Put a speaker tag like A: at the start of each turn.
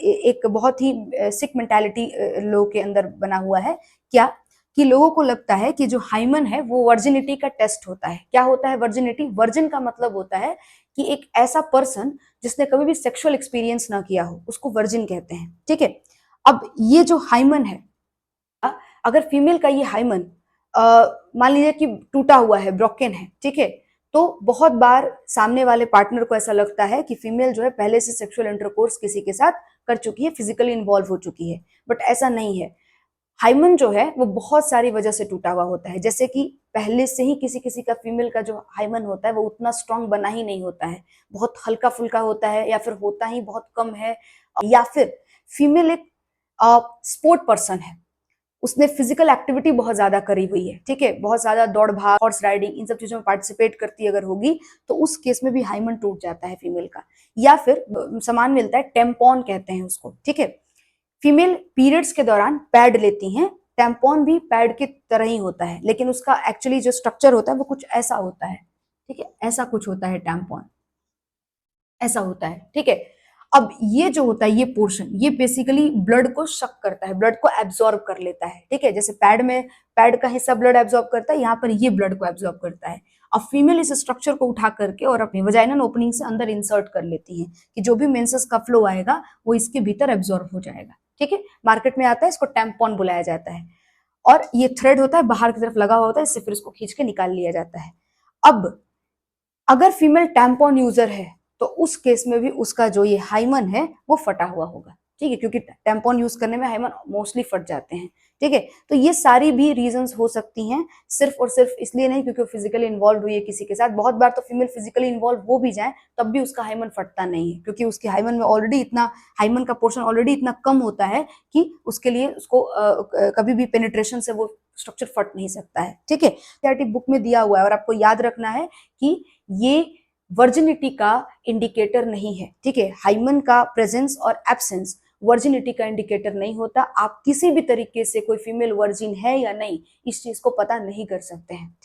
A: एक बहुत ही सिक मेंटालिटी लोगों के अंदर बना हुआ है। क्या कि लोगों को लगता है कि जो हाइमन है वो वर्जिनिटी का टेस्ट होता है। क्या होता है वर्जिनिटी? वर्जिन का मतलब होता है कि एक ऐसा पर्सन जिसने कभी भी सेक्सुअल एक्सपीरियंस ना किया हो, उसको वर्जिन कहते हैं। ठीक है। अब ये जो हाइमन है, अगर फीमेल का ये हाइमन मान लीजिए कि टूटा हुआ है, ब्रोकन है, ठीक है, तो बहुत बार सामने वाले पार्टनर को ऐसा लगता है कि फीमेल जो है पहले से सेक्सुअल इंटरकोर्स किसी के साथ कर चुकी है, फिजिकली इन्वॉल्व हो चुकी है, बट ऐसा नहीं है। हाइमन जो है वो बहुत सारी वजह से टूटा हुआ होता है, जैसे कि पहले से ही किसी किसी का फीमेल का जो हाइमन होता है वो उतना स्ट्रांग बना ही नहीं होता है, बहुत हल्का फुल्का होता है, या फिर होता ही बहुत कम है, या फिर फीमेल एक स्पोर्ट पर्सन है, उसने फिजिकल एक्टिविटी बहुत ज्यादा करी हुई है, ठीक है, बहुत ज्यादा दौड़ भाग, हॉर्स राइडिंग, इन सब चीजों में पार्टिसिपेट करती अगर होगी तो उस केस में भी हाइमन टूट जाता है फीमेल का। या फिर सामान मिलता है, टेम्पॉन कहते हैं उसको, ठीक है। फीमेल पीरियड्स के दौरान पैड लेती हैं, टैम्पॉन भी पैड की तरह ही होता है, लेकिन उसका एक्चुअली जो स्ट्रक्चर होता है वो कुछ ऐसा होता है, ठीक है, ऐसा कुछ होता है टैम्पॉन, ऐसा होता है, ठीक है। अब ये जो होता है, ये पोर्शन, ये बेसिकली ब्लड को शक करता है, ब्लड को एब्जॉर्ब कर लेता है, ठीक है। जैसे पैड में पैड का हिस्सा ब्लड एब्जॉर्ब करता है, यहाँ पर ये ब्लड को एब्जॉर्ब करता है। अब फीमेल इस स्ट्रक्चर को उठा करके और अपनी वजाइनल ओपनिंग से अंदर इंसर्ट कर लेती है कि जो भी मेंसेस का फ्लो आएगा वो इसके भीतर एब्जॉर्ब हो जाएगा, ठीक है। मार्केट में आता है, इसको टैम्पॉन बुलाया जाता है, और ये थ्रेड होता है, बाहर की तरफ लगा हुआ होता है, इससे फिर इसको खींच के निकाल लिया जाता है। अब अगर फीमेल टैम्पॉन यूजर है तो उस केस में भी उसका जो ये हाइमन है वो फटा हुआ होगा, ठीक है, क्योंकि टैम्पॉन यूज करने में हाइमन मोस्टली फट जाते हैं, ठीक है। तो ये सारी भी रीजंस हो सकती हैं, सिर्फ और सिर्फ इसलिए नहीं क्योंकि वो फिजिकली इन्वॉल्व हुई है किसी के साथ। बहुत बार तो फीमेल फिजिकली इन्वॉल्व हो भी जाए तब भी उसका हाइमन फटता नहीं है, क्योंकि उसके हाइमन में ऑलरेडी इतना, हाइमन का पोर्शन ऑलरेडी इतना कम होता है कि उसके लिए उसको कभी भी पेनिट्रेशन से वो स्ट्रक्चर फट नहीं सकता है, ठीक है। बुक में दिया हुआ है, और आपको याद रखना है कि ये वर्जिनिटी का इंडिकेटर नहीं है, ठीक है। हाइमन का प्रेजेंस और एब्सेंस वर्जिनिटी का इंडिकेटर नहीं होता। आप किसी भी तरीके से कोई फीमेल वर्जिन है या नहीं इस चीज को पता नहीं कर सकते हैं।